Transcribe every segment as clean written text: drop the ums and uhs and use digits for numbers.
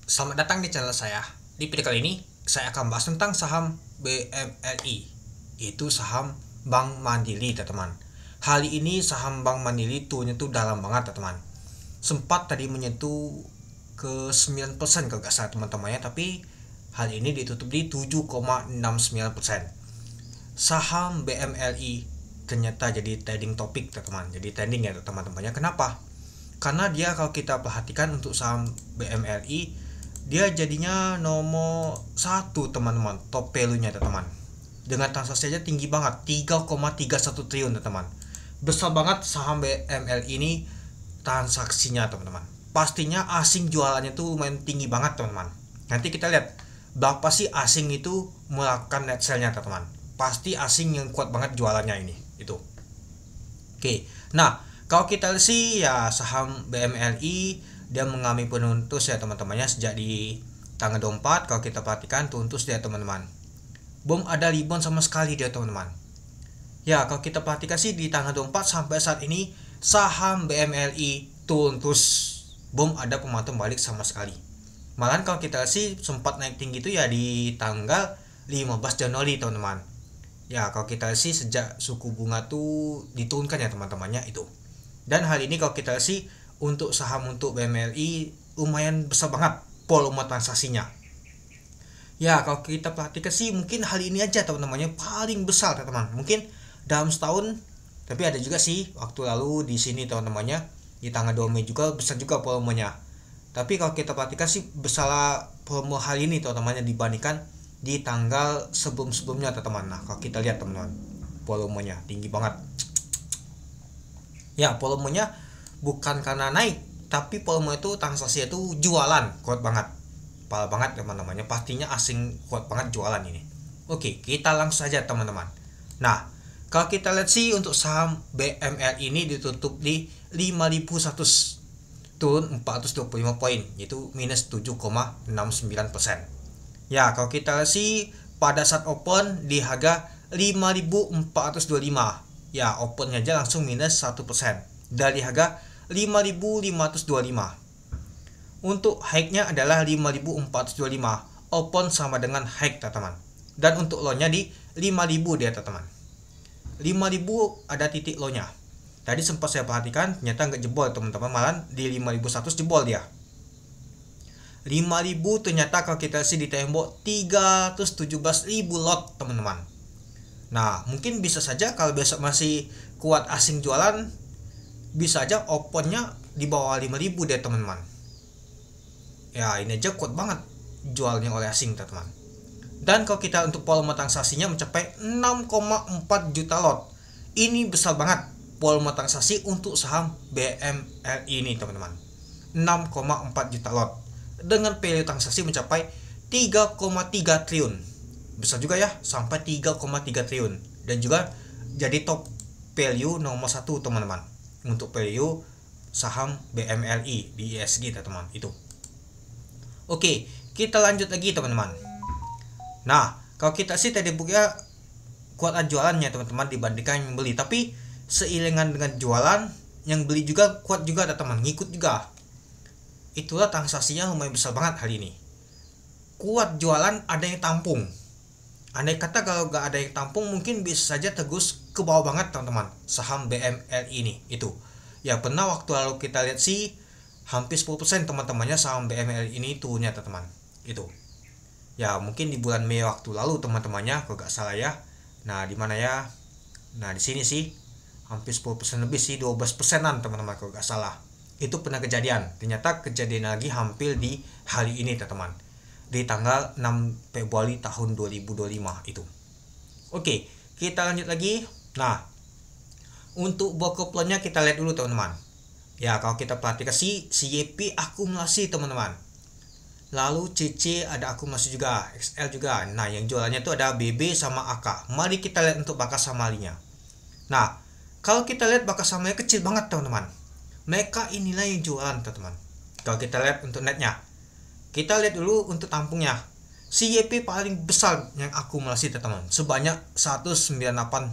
Selamat datang di channel saya. Di video kali ini, saya akan bahas tentang saham BMLI, yaitu saham Bank Mandiri, teman-teman. Hari ini saham Bank Mandiri turunnya tuh dalam banget, teman-teman. Sempat tadi menyentuh ke 9% kalau nggak salah teman-teman ya, tapi hari ini ditutup di 7,69%. Saham BMLI ternyata jadi trading topik, teman-teman. Jadi trending ya teman-temannya. Kenapa? Karena dia kalau kita perhatikan untuk saham BMLI, dia jadinya nomor satu teman-teman, top value-nya teman-teman, dengan transaksi aja tinggi banget, 3,31 triliun teman-teman. Besar banget saham BML ini transaksinya teman-teman. Pastinya asing jualannya tuh lumayan tinggi banget teman-teman. Nanti kita lihat berapa sih asing itu melakukan net sale-nya teman-teman. Pasti asing yang kuat banget jualannya ini itu. Oke, nah kalau kita lihat sih ya saham BMLI dia mengalami penurunan terus ya teman-temannya sejak di tanggal 24. Kalau kita perhatikan turun terus dia teman-teman, belum ada rebound sama sekali dia teman-teman. Ya kalau kita perhatikan sih di tanggal 24 sampai saat ini saham BMLI turun terus, belum ada pemantauan balik sama sekali. Malahan kalau kita sih sempat naik tinggi itu ya di tanggal 15 Januari teman-teman. Ya kalau kita sih sejak suku bunga tuh diturunkan ya teman-temannya itu. Dan hari ini kalau kita sih untuk saham untuk BMLI lumayan besar banget volume transaksinya. Ya kalau kita perhatikan sih mungkin hari ini aja teman-temannya paling besar teman-teman. Mungkin dalam setahun, tapi ada juga sih waktu lalu di sini teman-temannya di tanggal 2 Mei juga besar juga volumenya. Tapi kalau kita perhatikan sih besar volume hari ini teman-temannya dibandingkan di tanggal sebelum-sebelumnya teman-teman. Nah kalau kita lihat teman-teman, volumenya tinggi banget. Ya volumenya bukan karena naik, tapi volume itu transaksi itu jualan kuat banget, parah banget teman-temannya. Pastinya asing kuat banget jualan ini. Oke, kita langsung saja teman-teman. Nah kalau kita lihat sih untuk saham BML ini ditutup di 5.100, turun 425 poin, yaitu minus 7,69%. Ya kalau kita lihat sih pada saat open di harga 5.425, ya opennya aja langsung minus 1% dari harga 5.525. Untuk high-nya adalah 5.425, open sama dengan high teman-teman. Dan untuk low-nya di 5.000 dia teman-teman. 5.000 ada titik low-nya. Tadi sempat saya perhatikan ternyata nggak jebol teman-teman, malah di 5.100 jebol dia. 5.000 ternyata kalau kita sih di tembok 317.000 lot teman-teman. Nah mungkin bisa saja kalau besok masih kuat asing jualan, bisa aja opennya di bawah 5.000 deh teman-teman. Ya ini aja kuat banget jualnya oleh asing teman-teman. Dan kalau kita untuk volume transaksinya mencapai 6,4 juta lot. Ini besar banget volume transaksi untuk saham BMLI ini teman-teman. 6,4 juta lot dengan value transaksi mencapai 3,3 triliun. Besar juga ya, sampai 3,3 triliun. Dan juga jadi top value nomor 1 teman-teman untuk value saham BMLI di ESG teman-teman itu. Oke, kita lanjut lagi teman-teman. Nah kalau kita sih tadi buka kuat jualannya teman-teman dibandingkan yang beli, tapi seiringan dengan jualan yang beli juga kuat juga teman-teman, ngikut juga. Itulah transaksinya lumayan besar banget hari ini. Kuat jualan, ada yang tampung. Andai kata kalau gak ada yang tampung mungkin bisa saja tegus ke bawah banget teman-teman saham BML ini itu. Ya pernah waktu lalu kita lihat sih hampir 10% teman-temannya saham BML ini turunnya teman-teman itu. Ya mungkin di bulan Mei waktu lalu teman-temannya kalau gak salah ya. Nah di mana ya? Nah di sini sih hampir 10% lebih sih, 12%an teman-teman kalau gak salah. Itu pernah kejadian. Ternyata kejadian lagi hampir di hari ini teman-teman, di tanggal 6 Februari tahun 2025 itu. Oke, kita lanjut lagi. Nah, untuk broker plan-nya kita lihat dulu teman-teman. Ya, kalau kita perhatikan sih CYP akumulasi teman-teman. Lalu CC ada akumulasi juga, XL juga. Nah, yang jualannya itu ada BB sama AK. Mari kita lihat untuk bakas samalinya. Nah, kalau kita lihat bakas samalinya kecil banget teman-teman. Mereka inilah yang jualan teman-teman. Kalau kita lihat untuk netnya, kita lihat dulu untuk tampungnya. CYP paling besar yang akumulasi teman-teman, sebanyak 198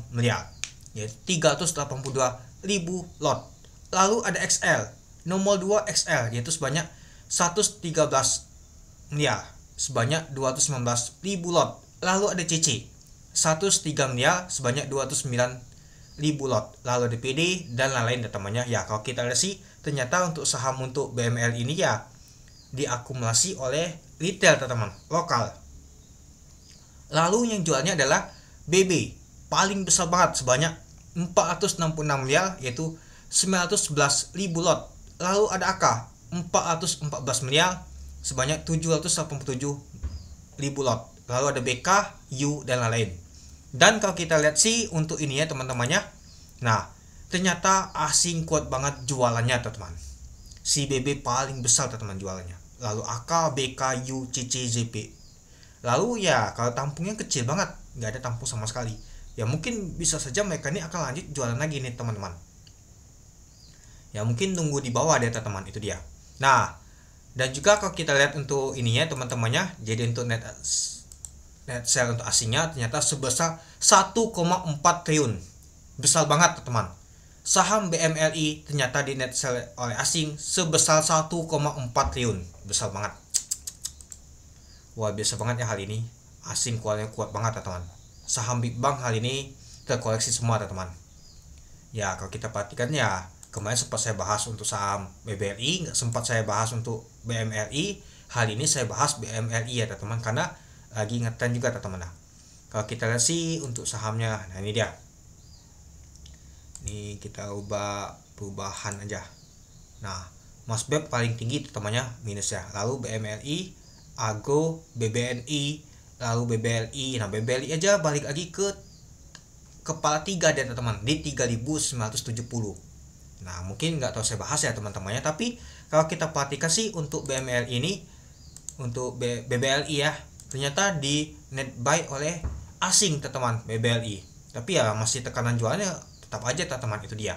miliar, yaitu 382.000 lot. Lalu ada XL, nomor 2 XL, yaitu sebanyak 113 miliar sebanyak 219.000 lot. Lalu ada CC 103 miliar sebanyak 209.000 lot. Lalu ada PD dan lain-lain teman-temannya. Ya kalau kita lihat sih ternyata untuk saham untuk BML ini ya diakumulasi oleh retail teman-teman, lokal. Lalu yang jualnya adalah BB paling besar banget sebanyak 466 miliar yaitu 911.000 lot. Lalu ada AK 414 miliar sebanyak 787.000 lot. Lalu ada BK, U dan lain-lain. Dan kalau kita lihat sih untuk ini ya teman-temannya. Nah, ternyata asing kuat banget jualannya teman-teman. Si BB paling besar teman-teman jualannya. Lalu AK, BK, U, CC, ZP. Lalu ya kalau tampungnya kecil banget, nggak ada tampung sama sekali. Ya mungkin bisa saja mereka ini akan lanjut jualan lagi nih teman-teman. Ya mungkin tunggu di bawah deh teman-teman, itu dia. Nah, dan juga kalau kita lihat untuk ininya teman-temannya, jadi untuk net sale untuk asingnya ternyata sebesar 1,4 triliun. Besar banget teman-teman. Saham BMLI ternyata di net sale oleh asing sebesar 1,4 triliun. Besar banget. Wah, biasa banget ya hal ini. Asing kuat banget teman-teman. Saham Big Bang hal ini terkoleksi semua teman-teman. Ya kalau kita perhatikan ya kemarin sempat saya bahas untuk saham BBLI, nggak sempat saya bahas untuk BMLI. Hal ini saya bahas BMLI ya teman-teman karena lagi ngetrend juga teman-teman. Nah, kalau kita lihat sih untuk sahamnya, nah ini dia. Ini kita ubah perubahan aja. Nah, Masbeb paling tinggi teman-temannya minus ya. Lalu BMLI, Agro, BBNI, lalu BBLI. Nah, BBLI aja balik lagi ke kepala 3 deh teman-teman di 3.970. Nah mungkin nggak tahu saya bahas ya teman-temannya, tapi kalau kita perhatikan sih untuk BML ini, untuk BBLI ya ternyata di net buy oleh asing teman-teman BBLI, tapi ya masih tekanan jualnya tetap aja teman-teman, itu dia.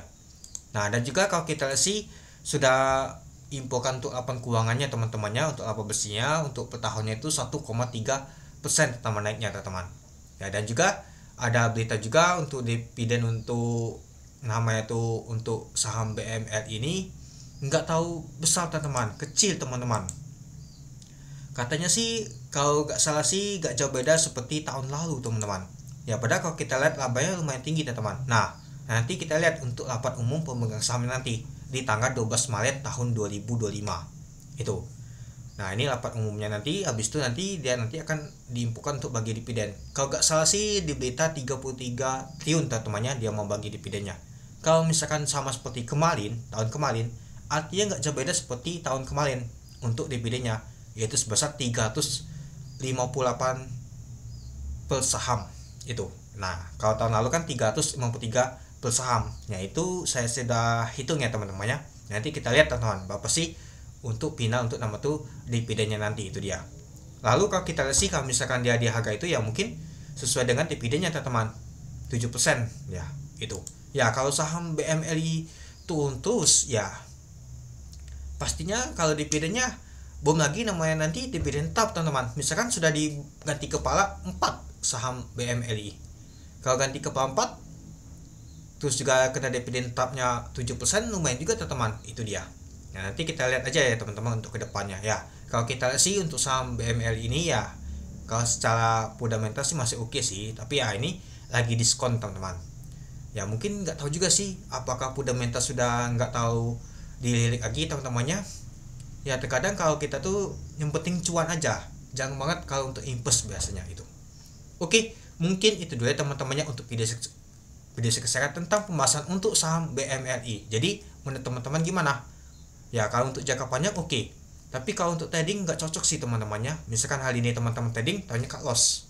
Nah dan juga kalau kita lihat sih sudah imporkan untuk lapan keuangannya teman-temannya, untuk laba bersihnya untuk per tahunnya itu 1,3% teman naiknya teman-teman ya. Dan juga ada berita juga untuk dividen untuk namanya tuh untuk saham BML ini nggak tahu besar teman-teman, kecil teman-teman. Katanya sih kalau nggak salah sih nggak jauh beda seperti tahun lalu teman-teman. Ya padahal kalau kita lihat labanya lumayan tinggi teman-teman. Nah nanti kita lihat untuk rapat umum pemegang saham nanti di tanggal 12 Maret tahun 2025 itu. Nah ini rapat umumnya nanti, habis itu nanti dia nanti akan diinfokan untuk bagi dividen. Kalau nggak salah sih di berita 33 triliun teman-temannya dia mau bagi dividennya. Kalau misalkan sama seperti kemarin, tahun kemarin, artinya nggak jauh beda seperti tahun kemarin untuk dividennya, yaitu sebesar 358 per saham itu. Nah kalau tahun lalu kan 353 per saham. Nah itu saya sudah hitung ya teman-temannya. Nanti kita lihat teman-teman berapa sih untuk final untuk nama tuh dividennya nanti, itu dia. Lalu kalau kita lihat sih kalau misalkan dia di harga itu ya mungkin sesuai dengan dividennya teman-teman 7% ya itu. Ya kalau saham BMLI turun terus ya pastinya kalau dividennya belum lagi namanya nanti dividen tetap teman-teman. Misalkan sudah diganti kepala 4 saham BMLI. Kalau ganti kepala 4 terus juga kena dividen tetapnya 7%, lumayan juga teman-teman, itu dia. Nah, nanti kita lihat aja ya teman-teman untuk kedepannya ya. Kalau kita lihat sih untuk saham BML ini ya kalau secara fundamental sih masih oke sih, tapi ya ini lagi diskon teman-teman. Ya mungkin nggak tahu juga sih apakah fundamental sudah nggak tahu dilirik lagi teman-temannya. Ya terkadang kalau kita tuh yang penting cuan aja, jangan banget kalau untuk invest biasanya itu. Oke, mungkin itu dulu ya teman-temannya untuk video sekarang tentang pembahasan untuk saham BMLI. Jadi menurut teman-teman gimana? Ya kalau untuk jangka panjang oke. Tapi kalau untuk trading nggak cocok sih teman-temannya. Misalkan hal ini teman-teman trading tahunya cut loss.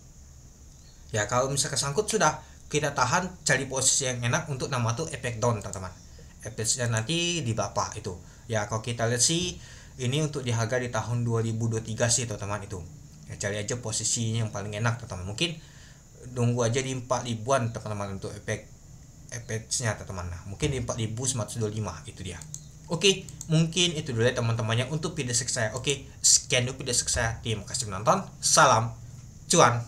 Ya kalau misalkan sangkut sudah kita tahan, cari posisi yang enak untuk nama tuh efek down teman-teman. Efeknya nanti di berapa itu. Ya kalau kita lihat sih ini untuk di harga di tahun 2023 sih teman-teman itu. Ya cari aja posisinya yang paling enak teman-teman. Mungkin nunggu aja di 4.000-an teman-teman untuk efeknya teman-teman. Nah, mungkin di 4.925 itu dia. Oke, mungkin itu dulu ya teman-temannya untuk video saya. Oke, sekian dulu video saya. Terima kasih menonton. Salam cuan.